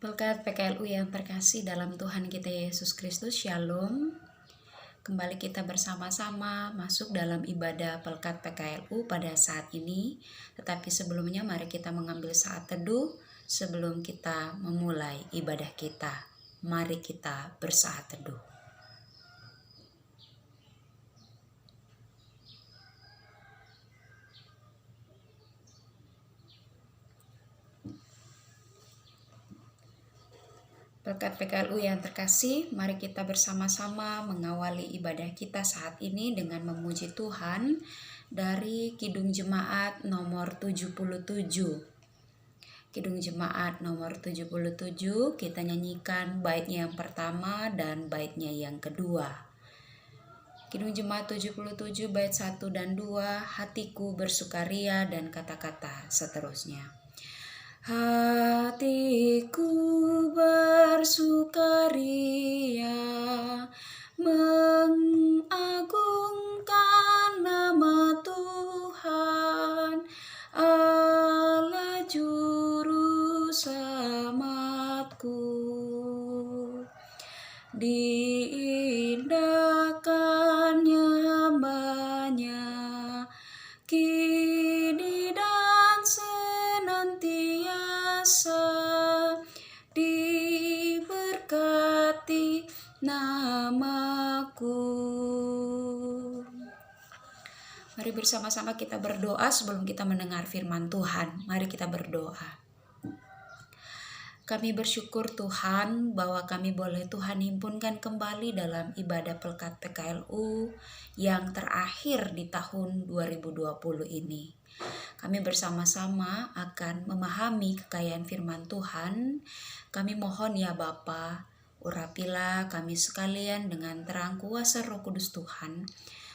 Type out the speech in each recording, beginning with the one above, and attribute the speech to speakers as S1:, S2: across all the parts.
S1: Berkat PKLU yang terkasih dalam Tuhan kita Yesus Kristus, Shalom. Kembali kita bersama-sama masuk dalam ibadah Pelkat PKLU pada saat ini. Tetapi sebelumnya mari kita mengambil saat teduh sebelum kita memulai ibadah kita. Mari kita bersaat teduh. Berkat PKLU yang terkasih, mari kita bersama-sama mengawali ibadah kita saat ini dengan memuji Tuhan dari Kidung Jemaat nomor 77. Kidung Jemaat nomor 77, kita nyanyikan baitnya yang pertama dan baitnya yang kedua. Kidung Jemaat 77 bait 1 dan 2, hatiku bersukaria dan kata-kata seterusnya. Hatiku bersukaria mengagungkan nama Tuhan Allah Juru Selamatku. Diindahkannya hamba-Nya kini dan senantiasa, diberkati namaku. Mari bersama-sama kita berdoa sebelum kita mendengar firman Tuhan. Mari kita berdoa. Kami bersyukur Tuhan bahwa kami boleh Tuhan himpunkan kembali dalam ibadah Pelkat PKLU yang terakhir di tahun 2020 ini. Kami bersama-sama akan memahami kekayaan firman Tuhan. Kami mohon ya Bapa, urapilah kami sekalian dengan terang kuasa Roh Kudus Tuhan,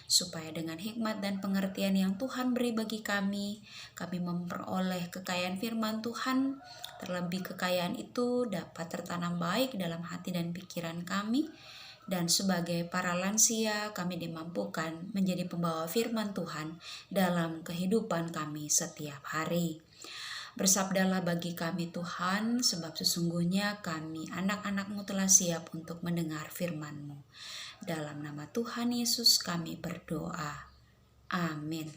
S1: supaya dengan hikmat dan pengertian yang Tuhan beri bagi kami memperoleh kekayaan firman Tuhan. Terlebih kekayaan itu dapat tertanam baik dalam hati dan pikiran kami, dan sebagai para lansia kami dimampukan menjadi pembawa firman Tuhan dalam kehidupan kami setiap hari. Bersabdalah bagi kami Tuhan, sebab sesungguhnya kami anak-anak-Mu telah siap untuk mendengar firman-Mu. Dalam nama Tuhan Yesus kami berdoa. Amin.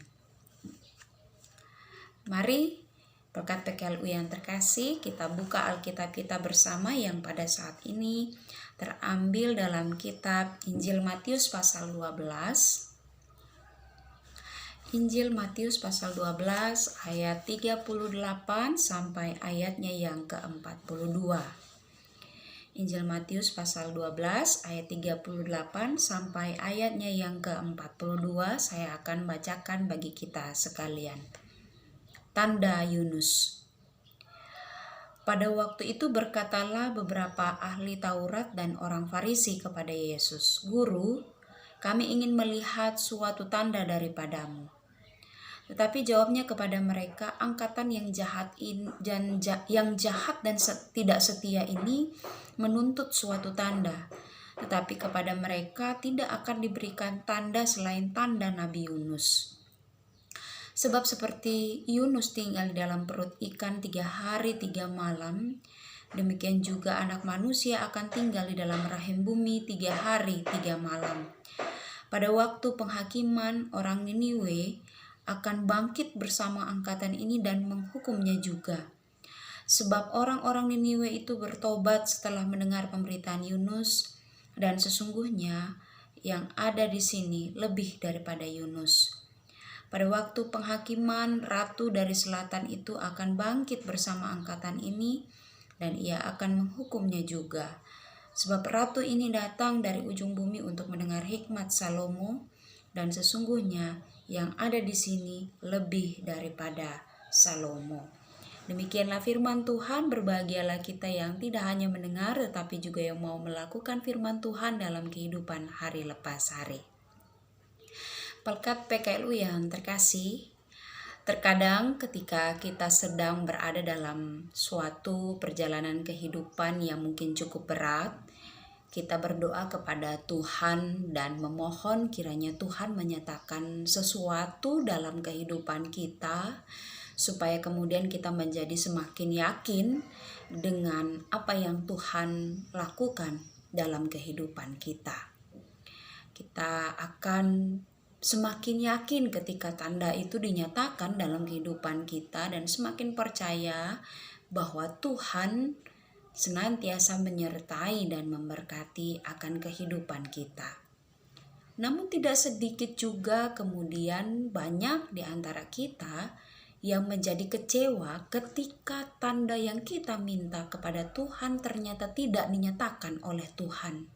S1: Mari Pelkat PKLU yang terkasih, kita buka Alkitab kita bersama yang pada saat ini terambil dalam kitab Injil Matius pasal 12. Injil Matius pasal 12 ayat 38 sampai ayatnya yang ke-42. Injil Matius pasal 12 ayat 38 sampai ayatnya yang ke-42 saya akan bacakan bagi kita sekalian. Tanda Yunus. Pada waktu itu berkatalah beberapa ahli Taurat dan orang Farisi kepada Yesus, "Guru, kami ingin melihat suatu tanda daripadamu." Tetapi jawabnya kepada mereka, "Angkatan yang jahat dan tidak setia ini menuntut suatu tanda, tetapi kepada mereka tidak akan diberikan tanda selain tanda Nabi Yunus. Sebab seperti Yunus tinggal di dalam perut ikan 3 hari 3 malam, demikian juga Anak Manusia akan tinggal di dalam rahim bumi 3 hari 3 malam. Pada waktu penghakiman, orang Niniwe akan bangkit bersama angkatan ini dan menghukumnya juga. Sebab orang-orang Niniwe itu bertobat setelah mendengar pemberitaan Yunus, dan sesungguhnya yang ada di sini lebih daripada Yunus. Pada waktu penghakiman, ratu dari selatan itu akan bangkit bersama angkatan ini, dan ia akan menghukumnya juga. Sebab ratu ini datang dari ujung bumi untuk mendengar hikmat Salomo, dan sesungguhnya yang ada di sini lebih daripada Salomo." Demikianlah firman Tuhan. Berbahagialah kita yang tidak hanya mendengar, tetapi juga yang mau melakukan firman Tuhan dalam kehidupan hari lepas hari. Pelkat PKLU yang terkasih, terkadang ketika kita sedang berada dalam suatu perjalanan kehidupan yang mungkin cukup berat, kita berdoa kepada Tuhan dan memohon kiranya Tuhan menyatakan sesuatu dalam kehidupan kita supaya kemudian kita menjadi semakin yakin dengan apa yang Tuhan lakukan dalam kehidupan kita. Kita akan semakin yakin ketika tanda itu dinyatakan dalam kehidupan kita dan semakin percaya bahwa Tuhan senantiasa menyertai dan memberkati akan kehidupan kita. Namun tidak sedikit juga kemudian banyak di antara kita yang menjadi kecewa ketika tanda yang kita minta kepada Tuhan ternyata tidak dinyatakan oleh Tuhan.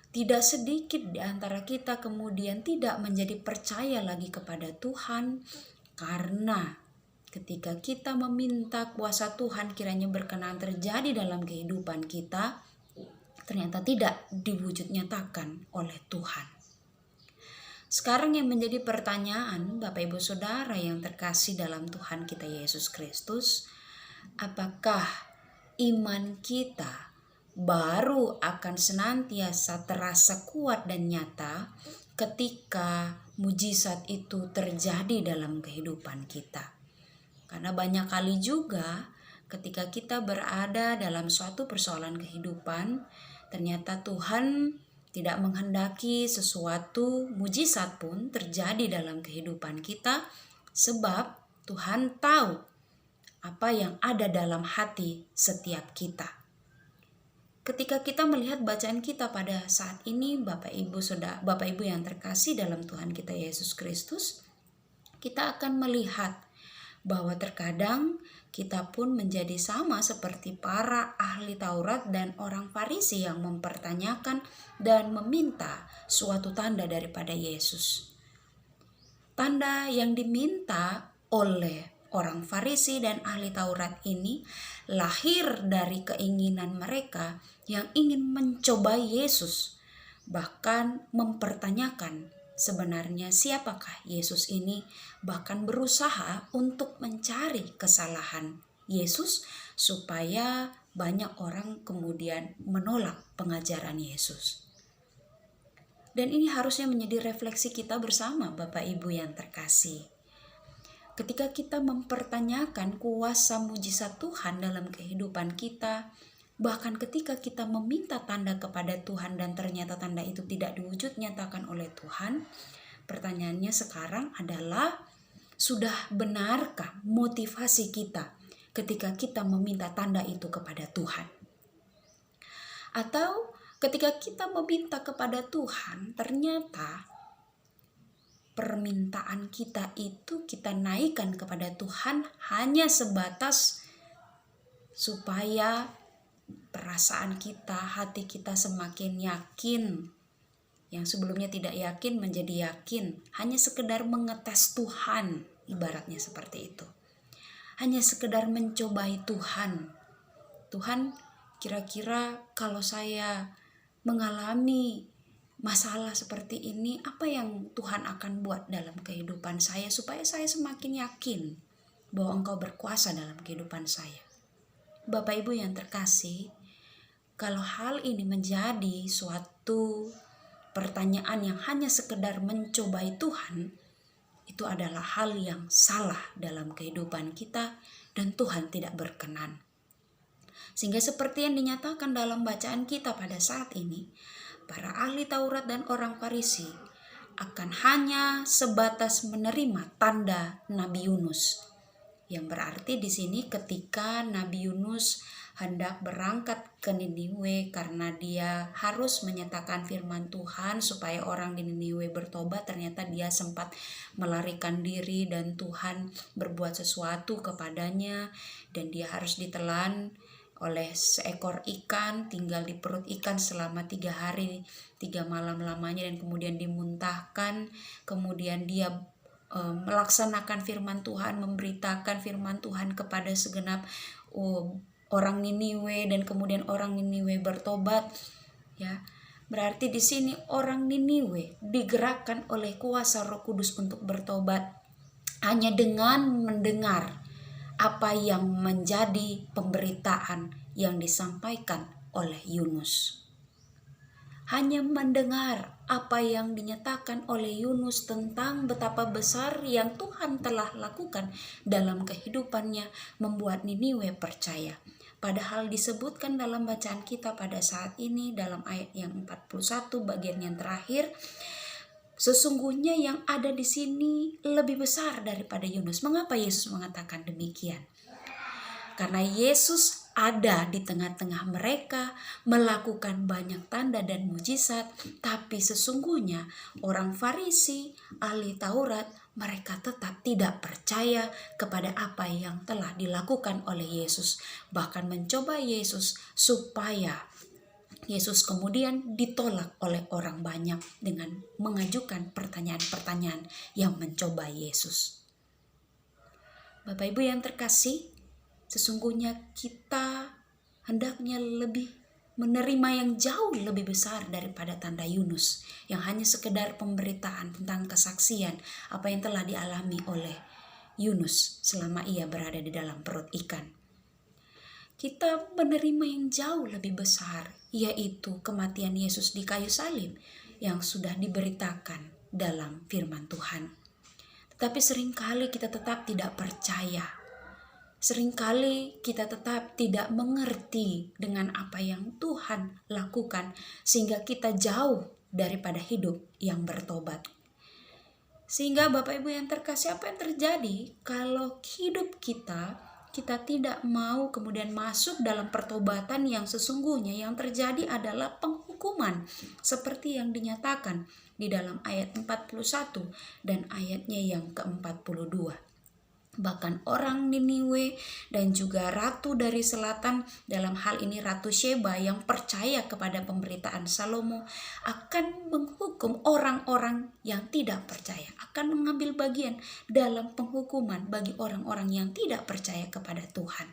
S1: Tidak sedikit di antara kita kemudian tidak menjadi percaya lagi kepada Tuhan karena ketika kita meminta kuasa Tuhan kiranya berkenan terjadi dalam kehidupan kita, ternyata tidak diwujud nyatakan oleh Tuhan. Sekarang yang menjadi pertanyaan Bapak Ibu Saudara yang terkasih dalam Tuhan kita Yesus Kristus, apakah iman kita baru akan senantiasa terasa kuat dan nyata ketika mujizat itu terjadi dalam kehidupan kita? Karena banyak kali juga ketika kita berada dalam suatu persoalan kehidupan, ternyata Tuhan tidak menghendaki sesuatu mujizat pun terjadi dalam kehidupan kita, sebab Tuhan tahu apa yang ada dalam hati setiap kita. Ketika kita melihat bacaan kita pada saat ini, Bapak Ibu yang terkasih dalam Tuhan kita Yesus Kristus, kita akan melihat bahwa terkadang kita pun menjadi sama seperti para ahli Taurat dan orang Farisi yang mempertanyakan dan meminta suatu tanda daripada Yesus. Tanda yang diminta oleh orang Farisi dan ahli Taurat ini lahir dari keinginan mereka yang ingin mencobai Yesus, bahkan mempertanyakan sebenarnya siapakah Yesus ini, bahkan berusaha untuk mencari kesalahan Yesus supaya banyak orang kemudian menolak pengajaran Yesus. Dan ini harusnya menjadi refleksi kita bersama Bapak Ibu yang terkasih. Ketika kita mempertanyakan kuasa mujizat Tuhan dalam kehidupan kita, bahkan ketika kita meminta tanda kepada Tuhan dan ternyata tanda itu tidak diwujud nyatakan oleh Tuhan, pertanyaannya sekarang adalah, sudah benarkah motivasi kita ketika kita meminta tanda itu kepada Tuhan? Atau ketika kita meminta kepada Tuhan, ternyata permintaan kita itu kita naikkan kepada Tuhan hanya sebatas supaya perasaan kita, hati kita semakin yakin. Yang sebelumnya tidak yakin menjadi yakin. Hanya sekedar mengetes Tuhan, ibaratnya seperti itu. Hanya sekedar mencobai Tuhan. Tuhan, kira-kira kalau saya mengalami masalah seperti ini, apa yang Tuhan akan buat dalam kehidupan saya supaya saya semakin yakin bahwa Engkau berkuasa dalam kehidupan saya. Bapak Ibu yang terkasih, kalau hal ini menjadi suatu pertanyaan yang hanya sekedar mencobai Tuhan, itu adalah hal yang salah dalam kehidupan kita dan Tuhan tidak berkenan. Sehingga seperti yang dinyatakan dalam bacaan kita pada saat ini, para ahli Taurat dan orang Farisi akan hanya sebatas menerima tanda Nabi Yunus. Yang berarti di sini ketika Nabi Yunus hendak berangkat ke Niniwe karena dia harus menyatakan firman Tuhan supaya orang di Niniwe bertobat, ternyata dia sempat melarikan diri dan Tuhan berbuat sesuatu kepadanya dan dia harus ditelan oleh seekor ikan, tinggal di perut ikan selama 3 hari 3 malam lamanya dan kemudian dimuntahkan. Kemudian dia melaksanakan firman Tuhan, memberitakan firman Tuhan kepada segenap orang Niniwe dan kemudian orang Niniwe bertobat. Ya, berarti di sini orang Niniwe digerakkan oleh kuasa Roh Kudus untuk bertobat hanya dengan mendengar apa yang menjadi pemberitaan yang disampaikan oleh Yunus. Hanya mendengar apa yang dinyatakan oleh Yunus tentang betapa besar yang Tuhan telah lakukan dalam kehidupannya membuat Niniwe percaya. Padahal disebutkan dalam bacaan kita pada saat ini dalam ayat yang 41 bagian yang terakhir, sesungguhnya yang ada di sini lebih besar daripada Yunus. Mengapa Yesus mengatakan demikian? Karena Yesus ada di tengah-tengah mereka, melakukan banyak tanda dan mujizat, tapi sesungguhnya orang Farisi, ahli Taurat, mereka tetap tidak percaya kepada apa yang telah dilakukan oleh Yesus, bahkan mencoba Yesus supaya Yesus kemudian ditolak oleh orang banyak dengan mengajukan pertanyaan-pertanyaan yang mencoba Yesus. Bapak Ibu yang terkasih, sesungguhnya kita hendaknya lebih menerima yang jauh lebih besar daripada tanda Yunus yang hanya sekedar pemberitaan tentang kesaksian apa yang telah dialami oleh Yunus selama ia berada di dalam perut ikan. Kita menerima yang jauh lebih besar, yaitu kematian Yesus di kayu salib yang sudah diberitakan dalam firman Tuhan. Tetapi seringkali kita tetap tidak percaya. Seringkali kita tetap tidak mengerti dengan apa yang Tuhan lakukan sehingga kita jauh daripada hidup yang bertobat. Sehingga Bapak Ibu yang terkasih, apa yang terjadi kalau hidup kita tidak mau kemudian masuk dalam pertobatan yang sesungguhnya? Yang terjadi adalah penghukuman seperti yang dinyatakan di dalam ayat 41 dan ayatnya yang ke-42. Bahkan orang Niniwe dan juga ratu dari selatan, dalam hal ini Ratu Sheba yang percaya kepada pemberitaan Salomo, akan menghukum orang-orang yang tidak percaya, akan mengambil bagian dalam penghukuman bagi orang-orang yang tidak percaya kepada Tuhan.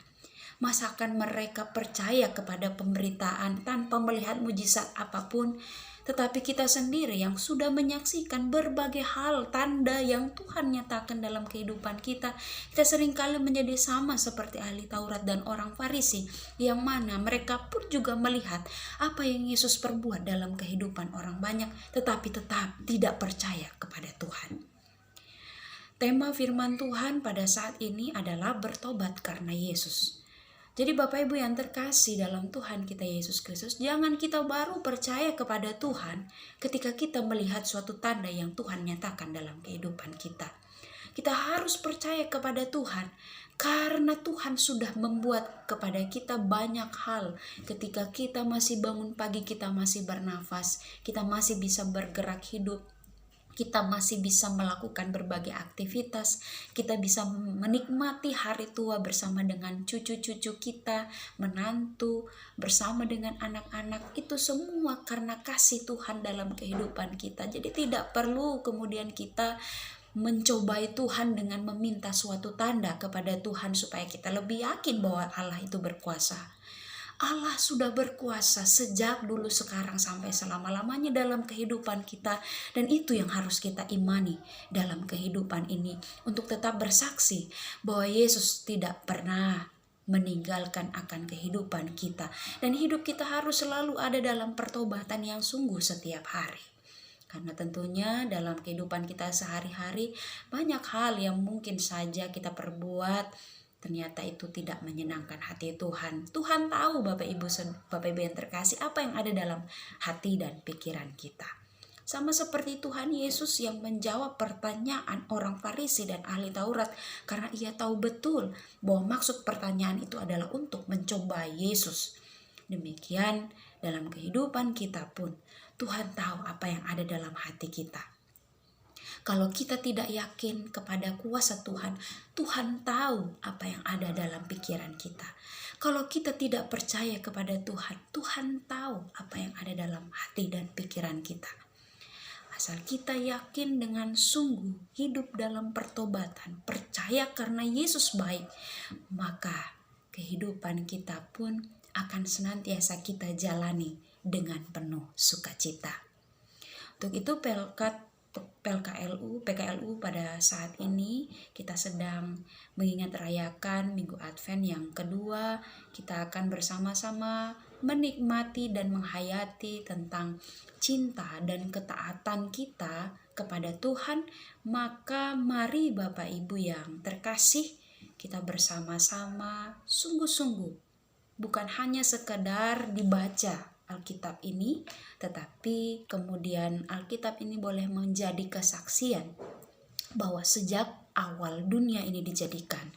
S1: Masakan mereka percaya kepada pemberitaan tanpa melihat mujizat apapun? Tetapi kita sendiri yang sudah menyaksikan berbagai hal tanda yang Tuhan nyatakan dalam kehidupan kita seringkali menjadi sama seperti ahli Taurat dan orang Farisi, yang mana mereka pun juga melihat apa yang Yesus perbuat dalam kehidupan orang banyak, tetapi tetap tidak percaya kepada Tuhan. Tema firman Tuhan pada saat ini adalah bertobat karena Yesus. Jadi Bapak Ibu yang terkasih dalam Tuhan kita Yesus Kristus, jangan kita baru percaya kepada Tuhan ketika kita melihat suatu tanda yang Tuhan nyatakan dalam kehidupan kita. Kita harus percaya kepada Tuhan karena Tuhan sudah membuat kepada kita banyak hal. Ketika kita masih bangun pagi, kita masih bernafas, kita masih bisa bergerak hidup, kita masih bisa melakukan berbagai aktivitas, kita bisa menikmati hari tua bersama dengan cucu-cucu kita, menantu, bersama dengan anak-anak. Itu semua karena kasih Tuhan dalam kehidupan kita. Jadi tidak perlu kemudian kita mencobai Tuhan dengan meminta suatu tanda kepada Tuhan supaya kita lebih yakin bahwa Allah itu berkuasa. Allah sudah berkuasa sejak dulu, sekarang, sampai selama-lamanya dalam kehidupan kita. Dan itu yang harus kita imani dalam kehidupan ini, untuk tetap bersaksi bahwa Yesus tidak pernah meninggalkan akan kehidupan kita. Dan hidup kita harus selalu ada dalam pertobatan yang sungguh setiap hari. Karena tentunya dalam kehidupan kita sehari-hari banyak hal yang mungkin saja kita perbuat ternyata itu tidak menyenangkan hati Tuhan. Tuhan tahu Bapak Ibu yang terkasih apa yang ada dalam hati dan pikiran kita. Sama seperti Tuhan Yesus yang menjawab pertanyaan orang Farisi dan ahli Taurat, karena ia tahu betul bahwa maksud pertanyaan itu adalah untuk mencoba Yesus. Demikian dalam kehidupan kita pun Tuhan tahu apa yang ada dalam hati kita. Kalau kita tidak yakin kepada kuasa Tuhan, Tuhan tahu apa yang ada dalam pikiran kita. Kalau kita tidak percaya kepada Tuhan, Tuhan tahu apa yang ada dalam hati dan pikiran kita. Asal kita yakin dengan sungguh hidup dalam pertobatan, percaya karena Yesus baik, maka kehidupan kita pun akan senantiasa kita jalani dengan penuh sukacita. Untuk itu PKLU pada saat ini kita sedang mengingat rayakan Minggu Advent yang kedua. Kita akan bersama-sama menikmati dan menghayati tentang cinta dan ketaatan kita kepada Tuhan, maka mari Bapak Ibu yang terkasih, kita bersama-sama sungguh-sungguh bukan hanya sekedar dibaca Alkitab ini, tetapi kemudian Alkitab ini boleh menjadi kesaksian bahwa sejak awal dunia ini dijadikan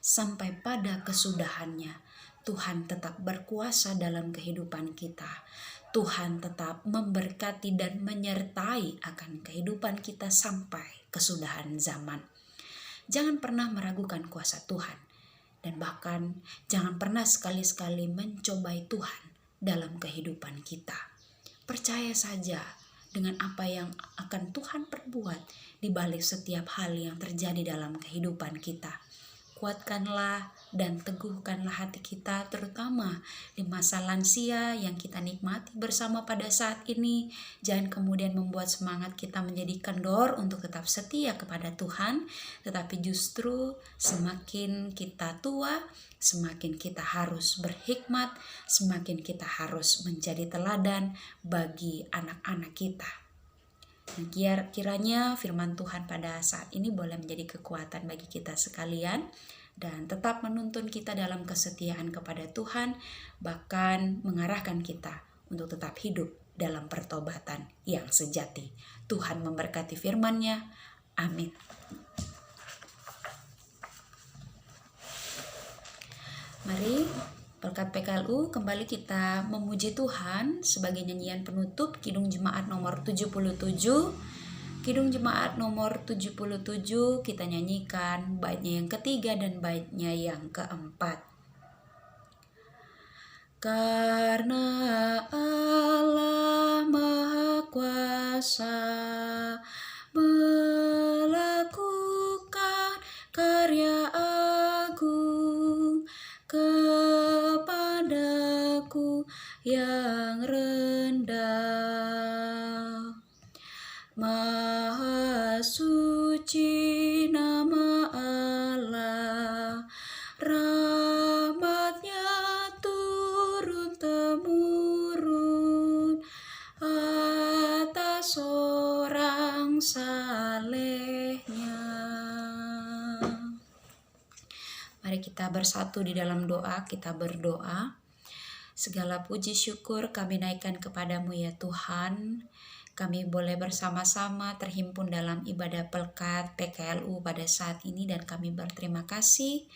S1: sampai pada kesudahannya, Tuhan tetap berkuasa dalam kehidupan kita. Tuhan tetap memberkati dan menyertai akan kehidupan kita sampai kesudahan zaman. Jangan pernah meragukan kuasa Tuhan, dan bahkan jangan pernah sekali-sekali mencobai Tuhan dalam kehidupan kita. Percaya saja dengan apa yang akan Tuhan perbuat di balik setiap hal yang terjadi dalam kehidupan kita. Kuatkanlah dan teguhkanlah hati kita, terutama di masa lansia yang kita nikmati bersama pada saat ini. Jangan kemudian membuat semangat kita menjadi kendor untuk tetap setia kepada Tuhan, tetapi justru semakin kita tua, semakin kita harus berhikmat, semakin kita harus menjadi teladan bagi anak-anak kita. Nah, kiranya firman Tuhan pada saat ini boleh menjadi kekuatan bagi kita sekalian dan tetap menuntun kita dalam kesetiaan kepada Tuhan, bahkan mengarahkan kita untuk tetap hidup dalam pertobatan yang sejati. Tuhan memberkati firman-Nya. Amin. Mari berkat PKLU kembali kita memuji Tuhan sebagai nyanyian penutup Kidung Jemaat nomor 77. Kidung Jemaat nomor 77 kita nyanyikan baitnya yang ketiga dan baitnya yang keempat. Karena Allah Maha Kuasa melakukan karya agung kepadaku yang rendah. Maha suci nama Allah, rahmat-Nya turun-temurun atas orang salehnya. Mari kita bersatu di dalam doa, kita berdoa. Segala puji syukur kami naikkan kepadamu ya Tuhan. Kami boleh bersama-sama terhimpun dalam ibadah pelkat PKLU pada saat ini, dan kami berterima kasih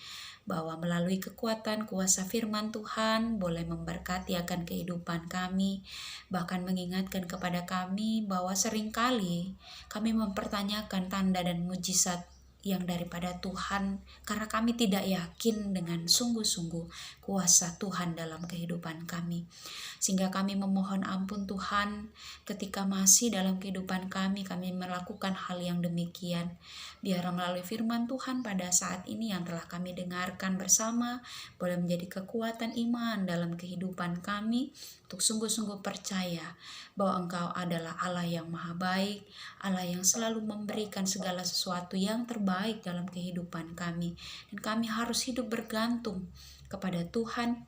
S1: bahwa melalui kekuatan kuasa firman Tuhan boleh memberkati akan kehidupan kami, bahkan mengingatkan kepada kami bahwa seringkali kami mempertanyakan tanda dan mujizat yang daripada Tuhan karena kami tidak yakin dengan sungguh-sungguh kuasa Tuhan dalam kehidupan kami, sehingga kami memohon ampun Tuhan ketika masih dalam kehidupan kami melakukan hal yang demikian. Biar melalui firman Tuhan pada saat ini yang telah kami dengarkan bersama boleh menjadi kekuatan iman dalam kehidupan kami untuk sungguh-sungguh percaya bahwa Engkau adalah Allah yang maha baik, Allah yang selalu memberikan segala sesuatu yang terbaik dalam kehidupan kami. Dan kami harus hidup bergantung kepada Tuhan,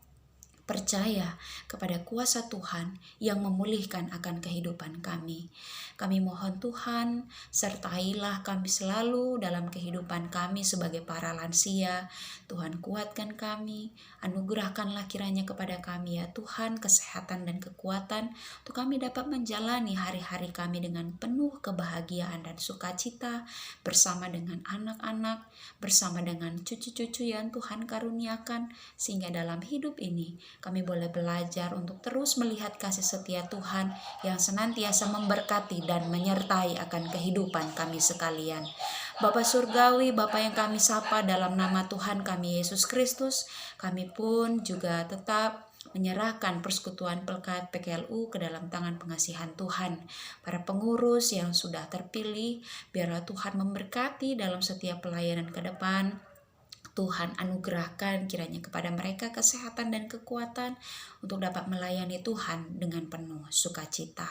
S1: percaya kepada kuasa Tuhan yang memulihkan akan kehidupan kami. Kami mohon Tuhan, sertailah kami selalu dalam kehidupan kami sebagai para lansia. Tuhan kuatkan kami, anugerahkanlah kiranya kepada kami ya Tuhan kesehatan dan kekuatan untuk kami dapat menjalani hari-hari kami dengan penuh kebahagiaan dan sukacita bersama dengan anak-anak, bersama dengan cucu-cucu yang Tuhan karuniakan, sehingga dalam hidup ini kami boleh belajar untuk terus melihat kasih setia Tuhan yang senantiasa memberkati dan menyertai akan kehidupan kami sekalian. Bapa Surgawi, Bapa yang kami sapa dalam nama Tuhan kami Yesus Kristus, kami pun juga tetap menyerahkan persekutuan pelkat PKLU ke dalam tangan pengasihan Tuhan. Para pengurus yang sudah terpilih, biarlah Tuhan memberkati dalam setiap pelayanan ke depan. Tuhan anugerahkan kiranya kepada mereka kesehatan dan kekuatan untuk dapat melayani Tuhan dengan penuh sukacita.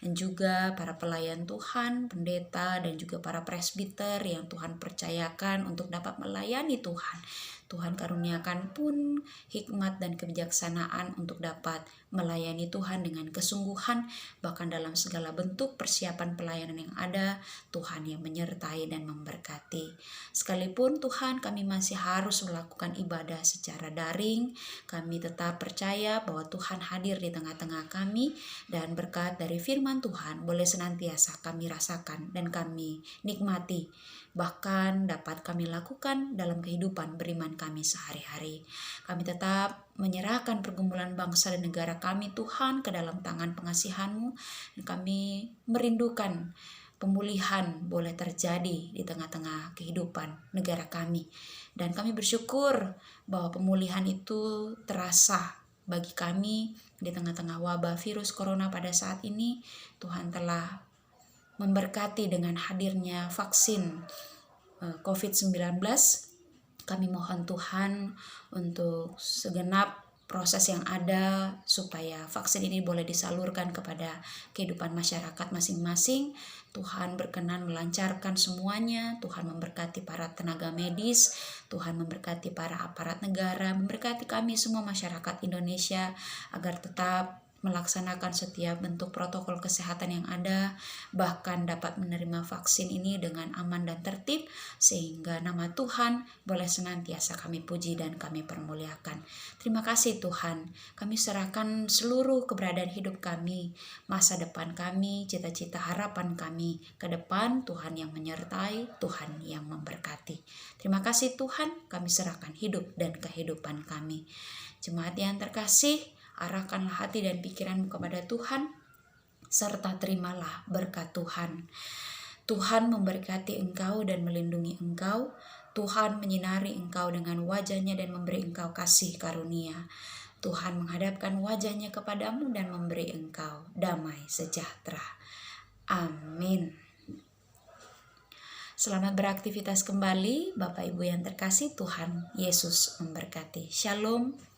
S1: Dan juga para pelayan Tuhan, pendeta dan juga para presbiter yang Tuhan percayakan untuk dapat melayani Tuhan. Tuhan karuniakan pun hikmat dan kebijaksanaan untuk dapat melayani Tuhan dengan kesungguhan, bahkan dalam segala bentuk persiapan pelayanan yang ada, Tuhan yang menyertai dan memberkati. Sekalipun Tuhan kami masih harus melakukan ibadah secara daring, kami tetap percaya bahwa Tuhan hadir di tengah-tengah kami dan berkat dari firman Tuhan boleh senantiasa kami rasakan dan kami nikmati, bahkan dapat kami lakukan dalam kehidupan beriman kami sehari-hari. Kami tetap menyerahkan pergumulan bangsa dan negara kami Tuhan ke dalam tangan pengasihan-Mu, dan kami merindukan pemulihan boleh terjadi di tengah-tengah kehidupan negara kami. Dan kami bersyukur bahwa pemulihan itu terasa bagi kami di tengah-tengah wabah virus corona pada saat ini. Tuhan telah memberkati dengan hadirnya vaksin COVID-19. Kami mohon Tuhan untuk segenap proses yang ada supaya vaksin ini boleh disalurkan kepada kehidupan masyarakat masing-masing. Tuhan berkenan melancarkan semuanya. Tuhan memberkati para tenaga medis, Tuhan memberkati para aparat negara, memberkati kami semua masyarakat Indonesia agar tetap melaksanakan setiap bentuk protokol kesehatan yang ada, bahkan dapat menerima vaksin ini dengan aman dan tertib, sehingga nama Tuhan boleh senantiasa kami puji dan kami permuliakan. Terima kasih Tuhan, kami serahkan seluruh keberadaan hidup kami, masa depan kami, cita-cita harapan kami ke depan. Tuhan yang menyertai, Tuhan yang memberkati. Terima kasih Tuhan, kami serahkan hidup dan kehidupan kami. Jemaat yang terkasih, arahkanlah hati dan pikiranmu kepada Tuhan, serta terimalah berkat Tuhan. Tuhan memberkati engkau dan melindungi engkau. Tuhan menyinari engkau dengan wajahnya dan memberi engkau kasih karunia. Tuhan menghadapkan wajahnya kepadamu dan memberi engkau damai sejahtera. Amin. Selamat beraktivitas kembali, Bapak Ibu yang terkasih. Tuhan Yesus memberkati. Shalom.